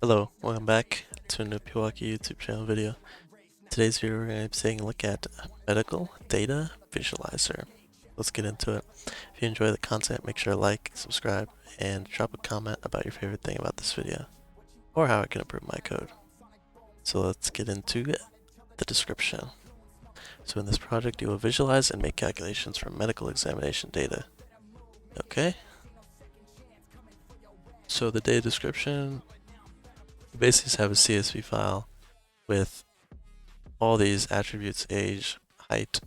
Hello, welcome back to a new Pewaukee YouTube channel video. Today's video we're going to be taking a look at medical data visualizer. Let's get into it. If you enjoy the content, make sure to like, subscribe, and drop a comment about your favorite thing about this video, or how I can improve my code. So let's get into the description. So in this project, you will visualize and make calculations from medical examination data. Okay. So the data description, you basically just have a CSV file with all these attributes: age, height,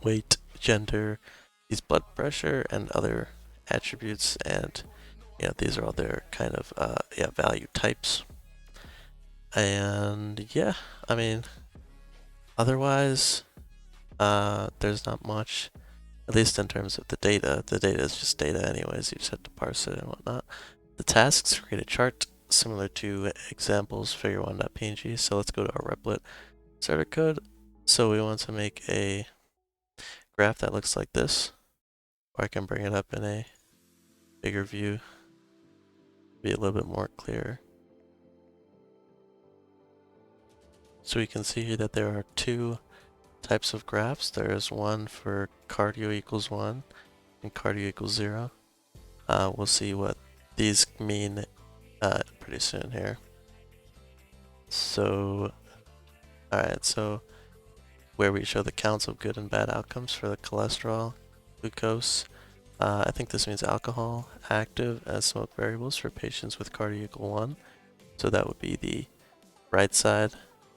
weight, gender, these blood pressure, and other attributes, and these are all their kind of value types. And yeah, I mean, otherwise, there's not much, at least in terms of the data. The data is just data anyways, you just have to parse it and whatnot. The tasks create a chart similar to examples figure1.png. So let's go to our replit starter code. So we want to make a graph that looks like this, or I can bring it up in a bigger view, be a little bit more clear. So we can see here that there are two types of graphs. There is one for cardio equals 1 and cardio equals 0. We'll see what these mean pretty soon here. So, alright, so where we show the counts of good and bad outcomes for the cholesterol, glucose, I think this means alcohol, active, and smoke variables for patients with cardio equal 1. So that would be the right side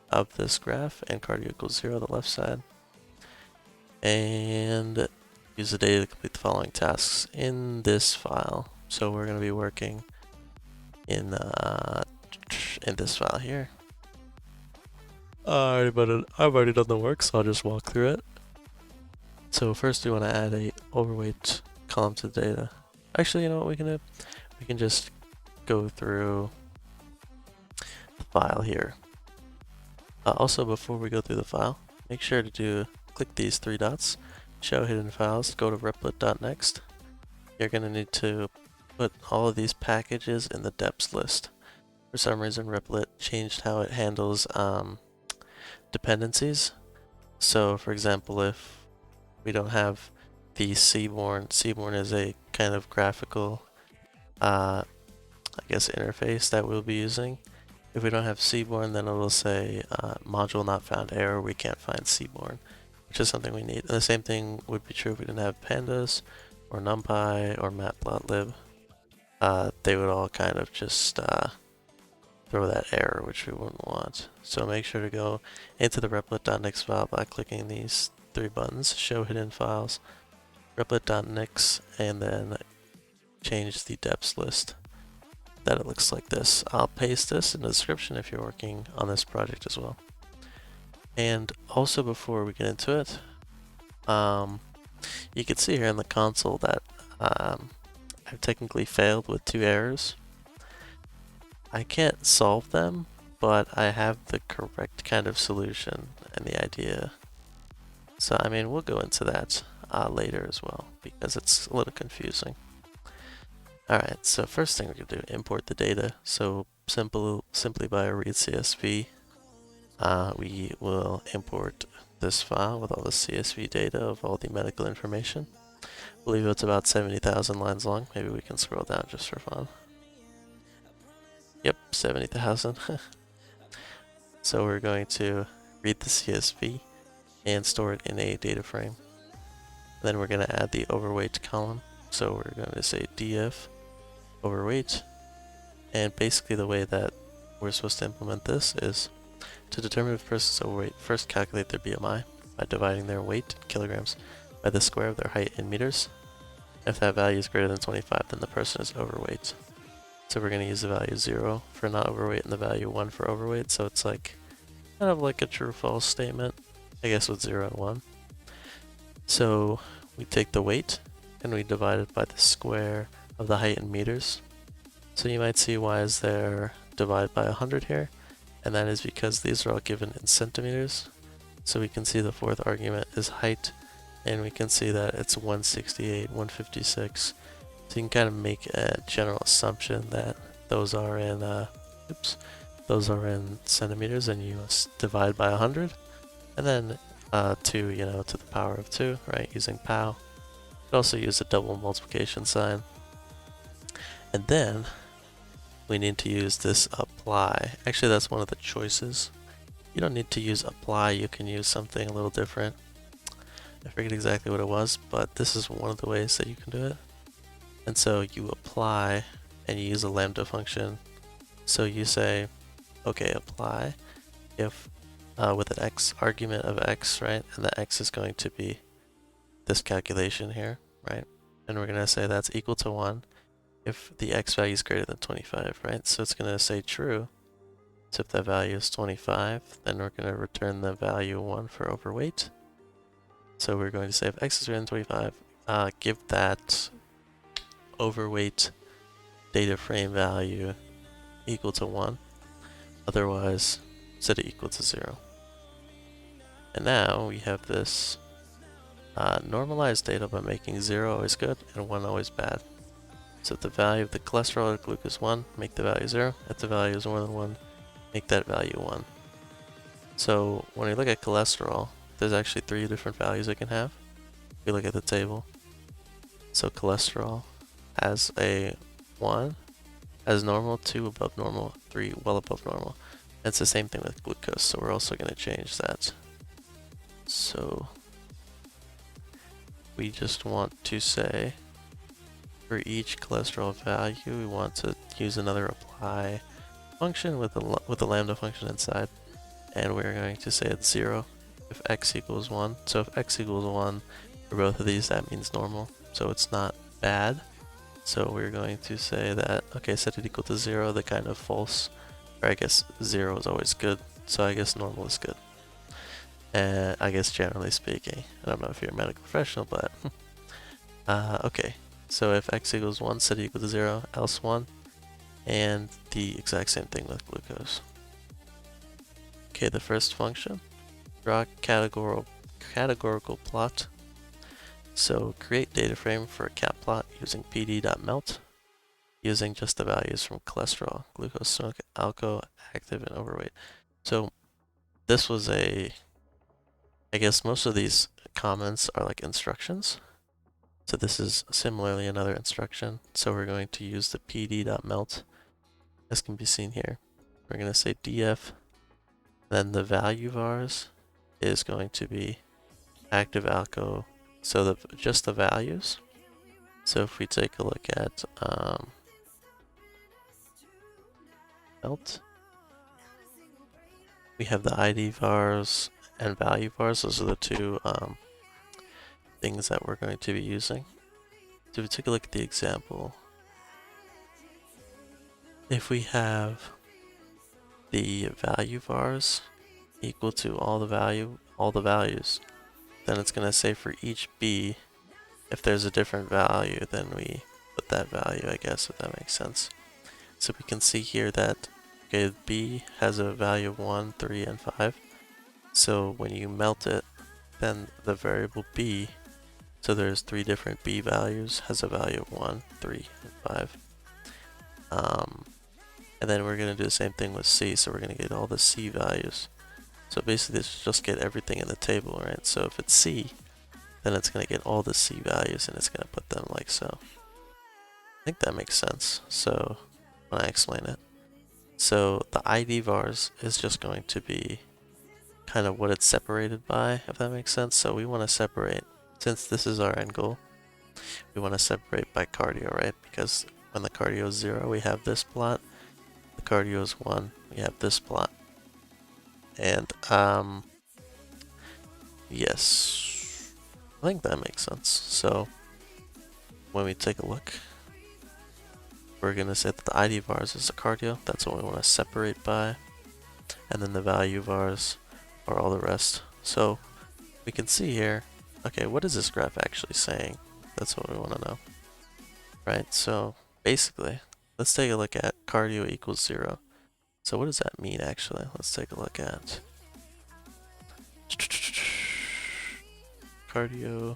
of this graph, and cardio equals 0, the left side. And use the data to complete the following tasks in this file. So we're going to be working in this file here. I've already done the work, so I'll just walk through it. So first we want to add a overweight column to the data. Actually, you know what we can do? We can just go through the file here. Also, before we go through the file, make sure to click these three dots, show hidden files, go to replit.nix. You're going to need to put all of these packages in the deps list. For some reason, Replit changed how it handles dependencies. So, for example, if we don't have the Seaborn is a kind of graphical, I guess, interface that we'll be using. If we don't have Seaborn, then it will say module not found, error, we can't find Seaborn, which is something we need. And the same thing would be true if we didn't have pandas or numpy or matplotlib. They would all kind of just throw that error, which we wouldn't want. So make sure to go into the replit.nix file by clicking these three buttons, show hidden files, replit.nix, and then change the deps list that it looks like this. I'll paste this in the description if you're working on this project as well. And also, before we get into it, you can see here in the console that I've technically failed with 2 errors. I can't solve them, but I have the correct kind of solution and the idea. So I mean, we'll go into that later as well, because it's a little confusing. Alright, so first thing we're going to do, import the data. So simply by a read CSV, we will import this file with all the CSV data of all the medical information. I believe it's about 70,000 lines long. Maybe we can scroll down just for fun. Yep, 70,000. So we're going to read the CSV and store it in a data frame. Then we're going to add the overweight column. So we're going to say df overweight. And basically the way that we're supposed to implement this is to determine if a person's overweight, first calculate their BMI by dividing their weight in kilograms by the square of their height in meters. If that value is greater than 25, then the person is overweight. So we're going to use the value 0 for not overweight and the value 1 for overweight. So it's like kind of like a true-false statement, I guess, with 0 and 1. So we take the weight and we divide it by the square of the height in meters. So you might see why is there divided by 100 here, and that is because these are all given in centimeters. So we can see the fourth argument is height, and we can see that it's 168, 156. So you can kind of make a general assumption that those are in oops, those are in centimeters, and you divide by 100, and then 2, to the power of 2, right, using pow. You could also use a double multiplication sign. And then we need to use this apply. Actually, that's one of the choices. You don't need to use apply, you can use something a little different. I forget exactly what it was, but this is one of the ways that you can do it. And so you apply, and you use a lambda function. So you say, okay, apply if with an x argument of x, right? And the x is going to be this calculation here, right? And we're going to say that's equal to 1 if the x value is greater than 25, right? So it's going to say true. So if that value is 25, then we're going to return the value 1 for overweight. So we're going to say if x is greater than 25, give that overweight data frame value equal to 1. Otherwise, set it equal to 0. And now we have this normalized data by making 0 always good and 1 always bad. So if the value of the cholesterol or glucose is 1, make the value 0. If the value is more than 1, make that value 1. So when we look at cholesterol, there's actually 3 different values it can have. If we look at the table. So cholesterol has a 1 as normal, 2 above normal, 3 well above normal. And it's the same thing with glucose, so we're also going to change that. So we just want to say for each cholesterol value, we want to use another apply function with a lambda function inside, and we're going to say it's 0 if x equals 1. So if x equals 1 for both of these, that means normal, so it's not bad. So we're going to say that, okay, set it equal to 0, the kind of false, or I guess 0 is always good, so I guess normal is good. And I guess generally speaking, I don't know if you're a medical professional, but okay. So if x equals 1, set it equal to 0, else 1, and the exact same thing with glucose. Okay, the first function, draw categorical plot. So create data frame for a cat plot using pd.melt, using just the values from cholesterol, glucose, smoke, alco, active, and overweight. So this was I guess most of these comments are like instructions. So this is similarly another instruction. So we're going to use the pd.melt, as can be seen here. We're going to say df, then the value vars is going to be active alco, so just the values. So if we take a look at melt, we have the ID vars and value vars. Those are the two things that we're going to be using. So if we take a look at the example, if we have the value vars equal to all the values, then it's going to say for each b, if there's a different value, then we put that value, I guess, if that makes sense. So we can see here that, okay, b has a value of 1, 3, and 5. So when you melt it, then the variable b, so there's 3 different b values, has a value of 1, 3, and 5. And then we're going to do the same thing with c, so we're going to get all the c values. So basically this just get everything in the table, right? So if it's c, then it's going to get all the c values and it's going to put them like so. I think that makes sense, so when I explain it. So the ID vars is just going to be kind of what it's separated by, if that makes sense. So we want to separate, since this is our end goal, we want to separate by cardio, right? Because when the cardio is 0, we have this plot. The cardio is 1, we have this plot. And yes, I think that makes sense. So when we take a look, we're going to say that the ID vars is the cardio. That's what we want to separate by. And then the value vars are all the rest. So we can see here, okay, what is this graph actually saying? That's what we want to know. Right, so basically, let's take a look at cardio equals 0. So what does that mean actually? Let's take a look at cardio.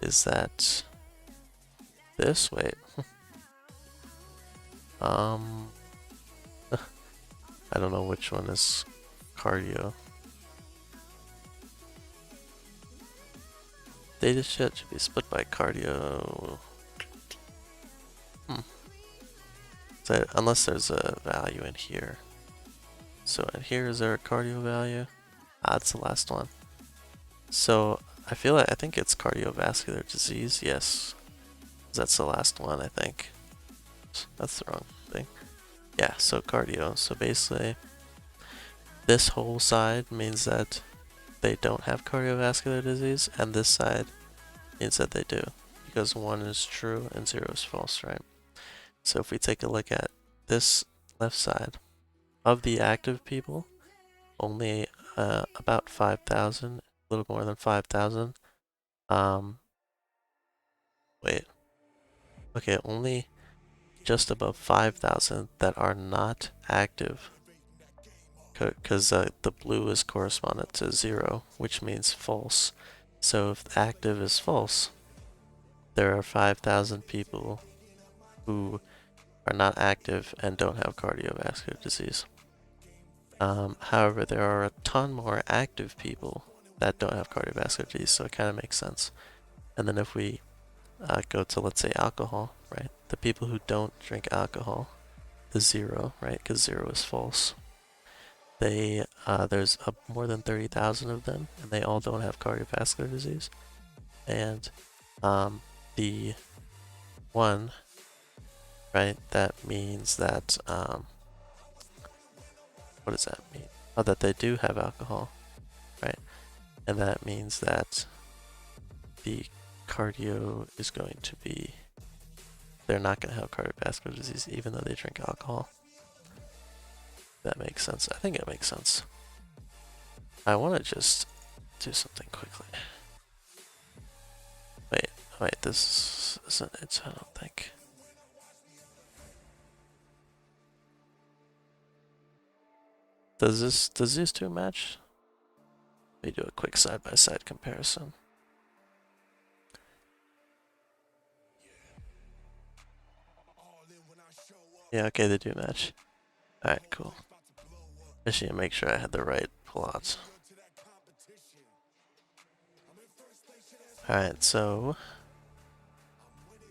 Is that this? Wait. I don't know which one is cardio. Data set should be split by cardio. So, unless there's a value in here. So in here, is there a cardio value? Ah, it's the last one. So I think it's cardiovascular disease. Yes, that's the last one. I think that's the wrong thing. Yeah, so cardio. So basically, this whole side means that they don't have cardiovascular disease, and this side means that they do, because 1 is true and 0 is false, right? So if we take a look at this left side, of the active people, only about 5,000, a little more than 5,000. Wait. Okay, only just above 5,000 that are not active, because the blue is correspondent to 0, which means false. So if active is false, there are 5,000 people who are not active and don't have cardiovascular disease. However, there are a ton more active people that don't have cardiovascular disease, so it kind of makes sense. And then if we go to, let's say, alcohol, right? The people who don't drink alcohol is 0, right? Because 0 is false. There's more than 30,000 of them, and they all don't have cardiovascular disease. And the 1, right? That means that what does that mean? Oh, that they do have alcohol, right? And that means that the cardio is going to be, they're not going to have cardiovascular disease even though they drink alcohol. That makes sense. I think it makes sense. I want to just do something quickly. Wait, this isn't it, I don't think. Does these two match? Let me do a quick side-by-side comparison. Yeah, okay, they do match. Alright, cool. Just need to make sure I had the right plots. Alright, so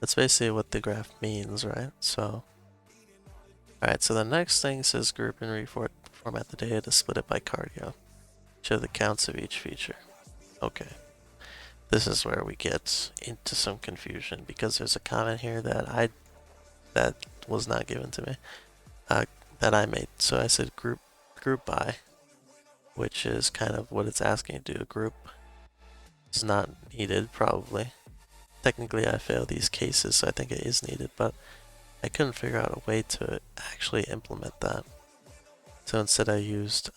that's basically what the graph means, right? So, alright, so the next thing says group and reformat the data to split it by cardio. Show the counts of each feature. Okay. This is where we get into some confusion because there's a comment here that was not given to me, that I made. So I said group by, which is kind of what it's asking you to do. A group is not needed, probably. Technically, I failed these cases, so I think it is needed, but I couldn't figure out a way to actually implement that. So instead I used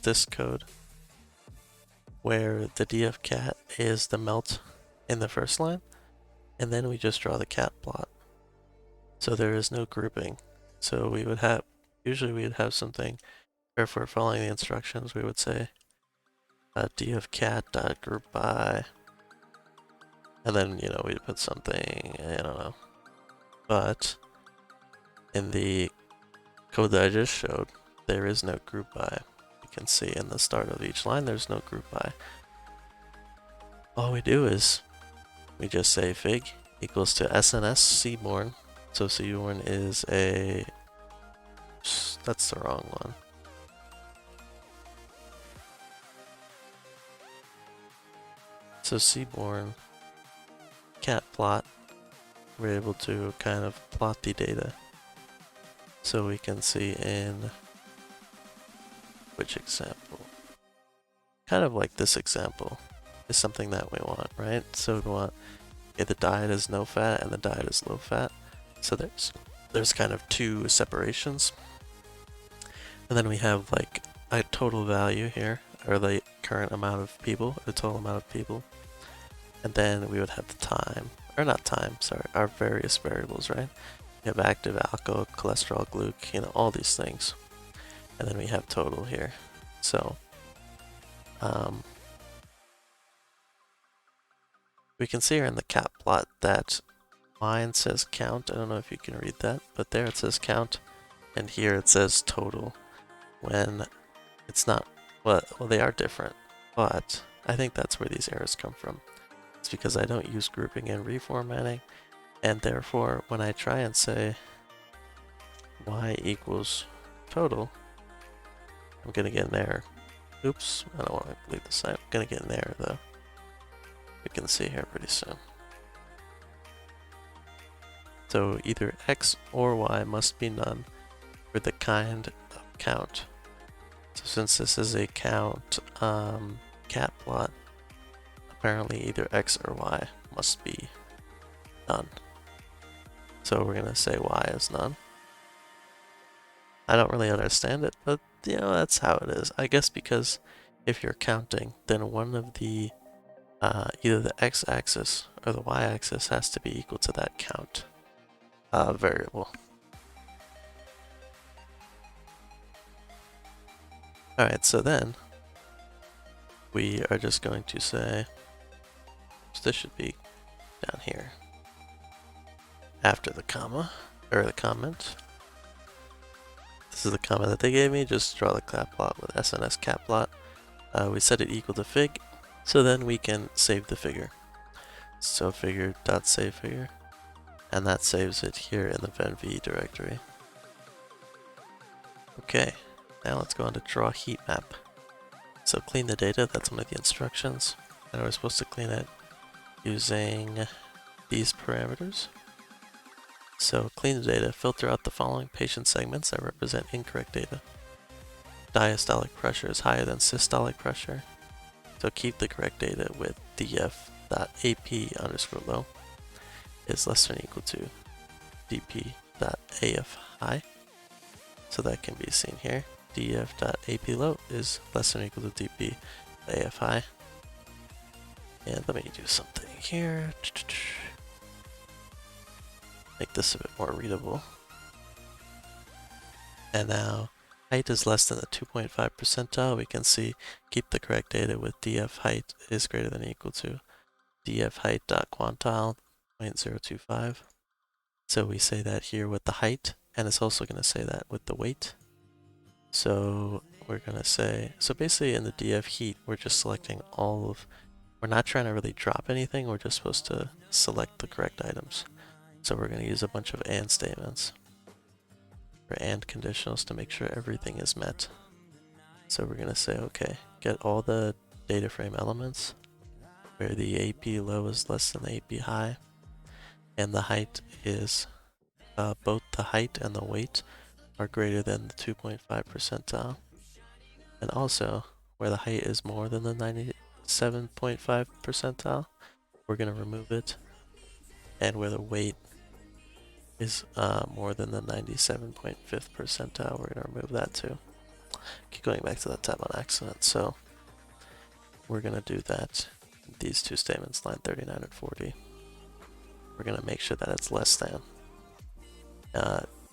this code where the df cat is the melt in the first line, and then we just draw the cat plot. So there is no grouping. So we would have, usually we would have something, or if we're following the instructions, we would say df cat group by, and then, you know, we'd put something, I don't know. But in the code that I just showed, there is no group by. You can see in the start of each line, there's no group by. All we do is we just say fig equals to SNS seaborn. So seaborn is a, that's the wrong one. So seaborn cat plot, we're able to kind of plot the data. So we can see in which example, kind of like this example, is something that we want, right? So we want, okay, the diet is no fat and the diet is low fat. So there's kind of two separations. And then we have like a total value here, or the current amount of people, the total amount of people. And then we would have the time, or not time, sorry, our various variables, right? We have active, alcohol, cholesterol, gluc, you know, all these things. And then we have total here. So, We can see here in the cat plot that mine says count. I don't know if you can read that, but there it says count, and here it says total, when it's not. Well, they are different, but I think that's where these errors come from. It's because I don't use grouping and reformatting, and therefore when I try and say y equals total, I'm gonna get an error. Oops, I don't want to leave this out. I'm gonna get an error though. We can see here pretty soon. So either x or y must be none for the kind of count. So since this is a count cat plot, apparently either x or y must be none. So we're gonna say y is none. I don't really understand it, but you know, that's how it is. I guess because if you're counting, then one of the either the x-axis or the y-axis has to be equal to that count variable. Alright, so then we are just going to say, so this should be down here after the comma, or the comment. This is the comment that they gave me, just draw the cat plot with SNS cat plot. We set it equal to fig, so then we can save the figure. So figure.save figure, and that saves it here in the venv directory. Okay, now let's go on to draw heat map. So clean the data, that's one of the instructions. And we're supposed to clean it using these parameters. So clean the data, filter out the following patient segments that represent incorrect data. Diastolic pressure is higher than systolic pressure. So keep the correct data with df.ap_low is less than or equal to dp.af high. So that can be seen here. df.ap_low is less than or equal to dp.af high. And let me do something here. Make this a bit more readable. And now height is less than the 2.5 percentile. We can see keep the correct data with df height is greater than or equal to df height.quantile 0.025. So we say that here with the height, and it's also going to say that with the weight. So we're going to say, so basically in the df heat, we're just selecting all of, we're not trying to really drop anything, we're just supposed to select the correct items. So we're going to use a bunch of AND statements, or AND conditionals, to make sure everything is met. So we're going to say, okay, get all the data frame elements where the AP low is less than the AP high, and the height is, both the height and the weight are greater than the 2.5 percentile. And also, where the height is more than the 97.5 percentile, we're going to remove it. And where the weight is more than the 97.5 percentile, we're going to remove that too. Keep going back to that tab on accident. So we're going to do that. These two statements, line 39 and 40. We're going to make sure that it's less than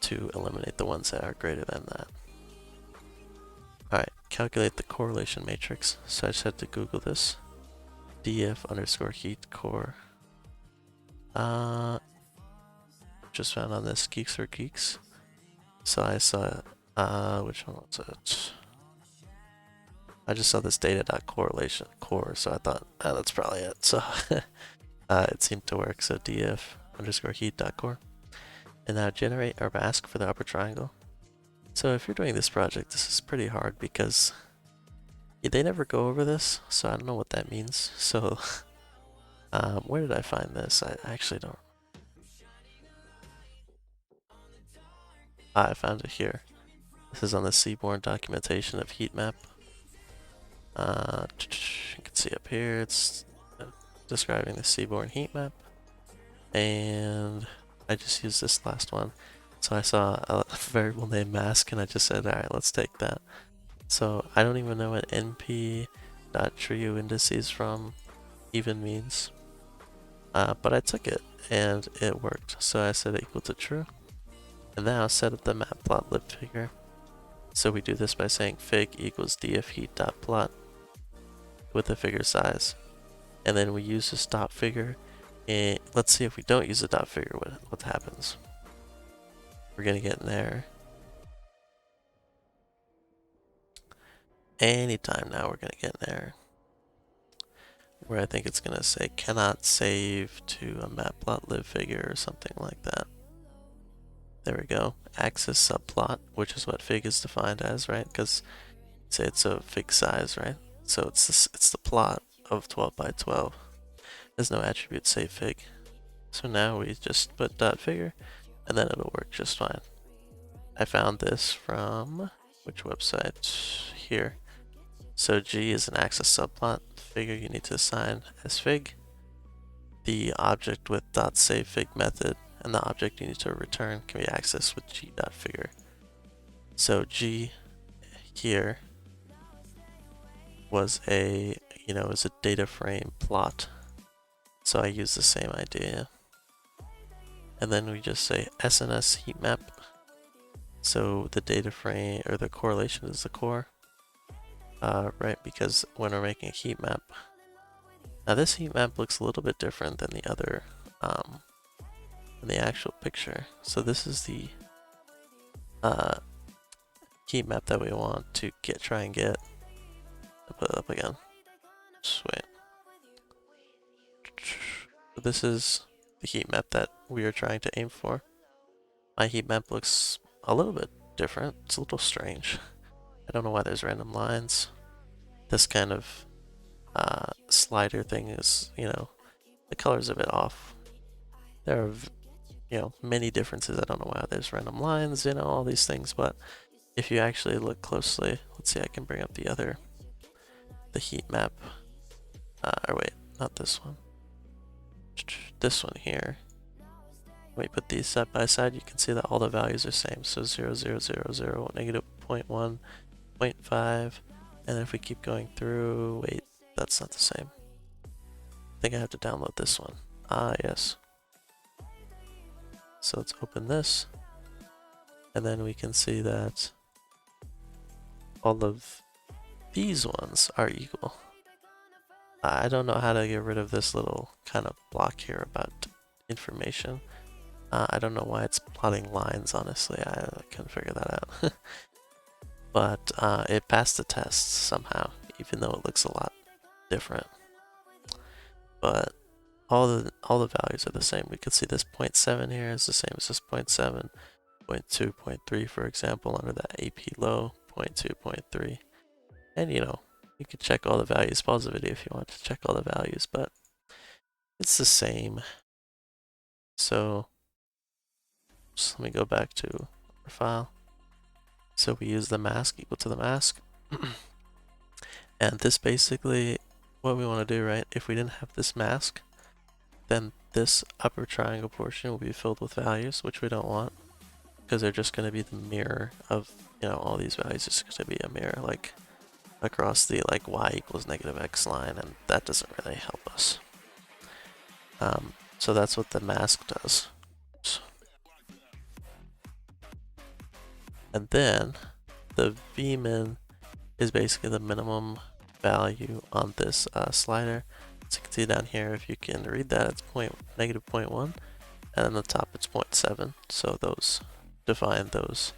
to eliminate the ones that are greater than that. Alright, calculate the correlation matrix. So I just had to Google this. df_heat core. Just found on this Geeks for Geeks. So I saw, which one was it? I just saw this data.correlation core, so I thought, that's probably it. So it seemed to work. So df_heat.core. And now generate our mask for the upper triangle. So if you're doing this project, this is pretty hard because they never go over this, so I don't know what that means. So where did I find this? I actually don't. I found it here. This is on the Seaborn documentation of heat map. You can see up here, it's describing the Seaborn heat map. And I just used this last one. So I saw a variable named mask and I just said, alright, let's take that. So I don't even know what np.trio indices from even means. But I took it and it worked. So I set it equal to true. And now set up the matplotlib figure. So we do this by saying fig equals df heat.plot with the figure size. and then we use this dot figure. And let's see if we don't use the dot figure, what happens. We're gonna get in there. Anytime now we're gonna get in there. Where I think it's gonna say cannot save to a matplotlib figure or something like that. There we go. Axis subplot, which is what fig is defined as, right? Because say it's a fig size, right? So it's the plot of 12 by 12. There's no attribute say fig. So now we just put dot figure, and then it'll work just fine. I found this from which website? Here. So G is an axis subplot figure you need to assign as fig. The object with .saveFig method and the object you need to return can be accessed with g.figure. So G here was a data frame plot. So I use the same idea. And then we just say SNS heat map. So the data frame or the correlation is the core. Right, because when we're making a heat map, now this heat map looks a little bit different than the other, than the actual picture. So this is the heat map that we want to try and get. I'll put it up again. Just wait. So this is the heat map that we are trying to aim for. My heat map looks a little bit different. It's a little strange. I don't know why there's random lines. This kind of slider thing is, the color's a bit off. There are, many differences. I don't know why there's random lines, all these things, but if you actually look closely, let's see, I can bring up the heat map. Or wait, not this one. This one here. When we put these side by side, you can see that all the values are same. So 0, 0, 0, 0, negative 0.1, 0.5, and then if we keep going through, wait, that's not the same. I think I have to download this one. Ah, yes. So let's open this, and then we can see that all of these ones are equal. I don't know how to get rid of this little kind of block here about information. I don't know why it's plotting lines, honestly. I couldn't figure that out. But it passed the test somehow, even though it looks a lot different. But all the values are the same. We could see this 0.7 here is the same as this 0.7, 0.2, 0.3, for example, under that AP low, 0.2, 0.3. And you could check all the values. Pause the video if you want to check all the values, but it's the same. So just let me go back to our file. So we use the mask equal to the mask. And this basically, what we want to do, right? If we didn't have this mask, then this upper triangle portion will be filled with values, which we don't want, because they're just going to be the mirror of, all these values. It's going to be a mirror, like, across the, y equals negative x line, and that doesn't really help us. So that's what the mask does. And then the vmin is basically the minimum value on this slider. So you can see down here, if you can read that, it's negative 0.1, and on the top it's 0.7. So those define those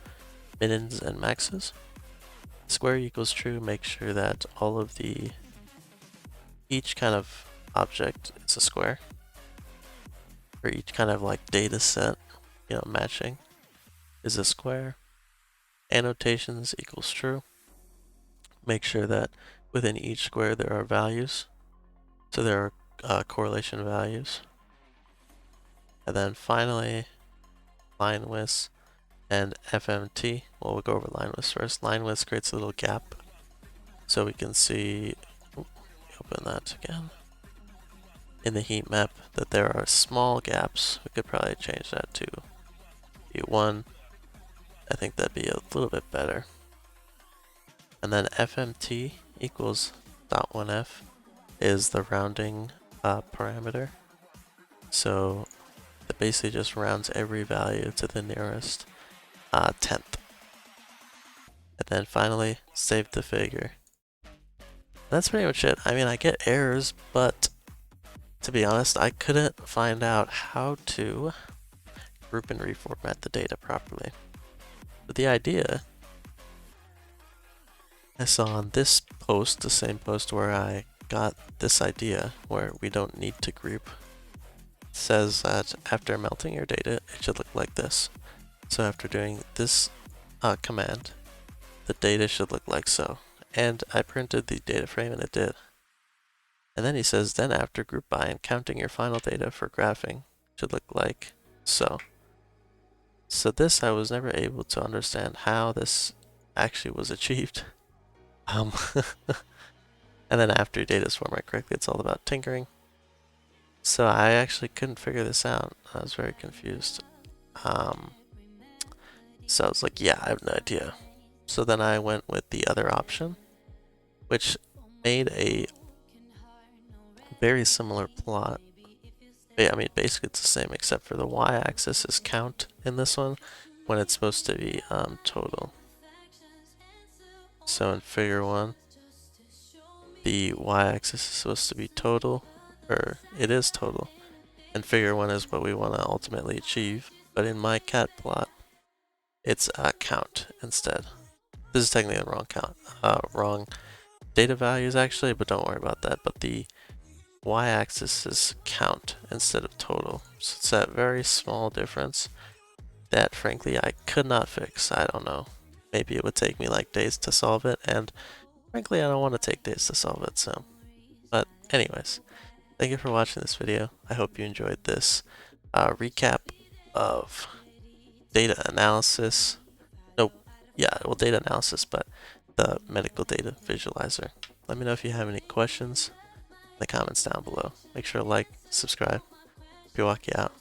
minins and maxes. Square equals true, make sure that all of each kind of object is a square, or each kind of data set, matching is a square. Annotations equals true. Make sure that within each square there are values. So there are correlation values. And then finally, line widths and FMT. Well, we'll go over line widths first. Line widths creates a little gap. So we can see, open that again, in the heat map that there are small gaps. We could probably change that to E1. I think that'd be a little bit better. And then FMT equals .1f is the rounding parameter. So it basically just rounds every value to the nearest tenth. And then finally, save the figure. That's pretty much it. I mean, I get errors, but to be honest, I couldn't find out how to group and reformat the data properly. But the idea I saw on this post, the same post where I got this idea, where we don't need to group, says that after melting your data, it should look like this. So after doing this command, the data should look like so. And I printed the data frame and it did. And then he says, then after group by and counting your final data for graphing, it should look like so. So this, I was never able to understand how this actually was achieved. And then after your data is formatted correctly, it's all about tinkering. So I actually couldn't figure this out. I was very confused. So I was like, yeah, I have no idea. So then I went with the other option, which made a very similar plot. I mean, basically it's the same, except for the y-axis is count in this one, when it's supposed to be total. So in figure 1, the y-axis is supposed to be total, or it is total, and figure 1 is what we want to ultimately achieve, but in my cat plot, it's a count instead. This is technically the wrong count, wrong data values actually, but don't worry about that. But the y-axis is count instead of total. So it's that very small difference that frankly I could not fix. I don't know. Maybe it would take me like days to solve it, and frankly I don't want to take days to solve it, so. But anyways, thank you for watching this video. I hope you enjoyed this recap of data analysis. Data analysis, but the medical data visualizer. Let me know if you have any questions in the comments down below. Make sure to like, subscribe. Pewaukee out.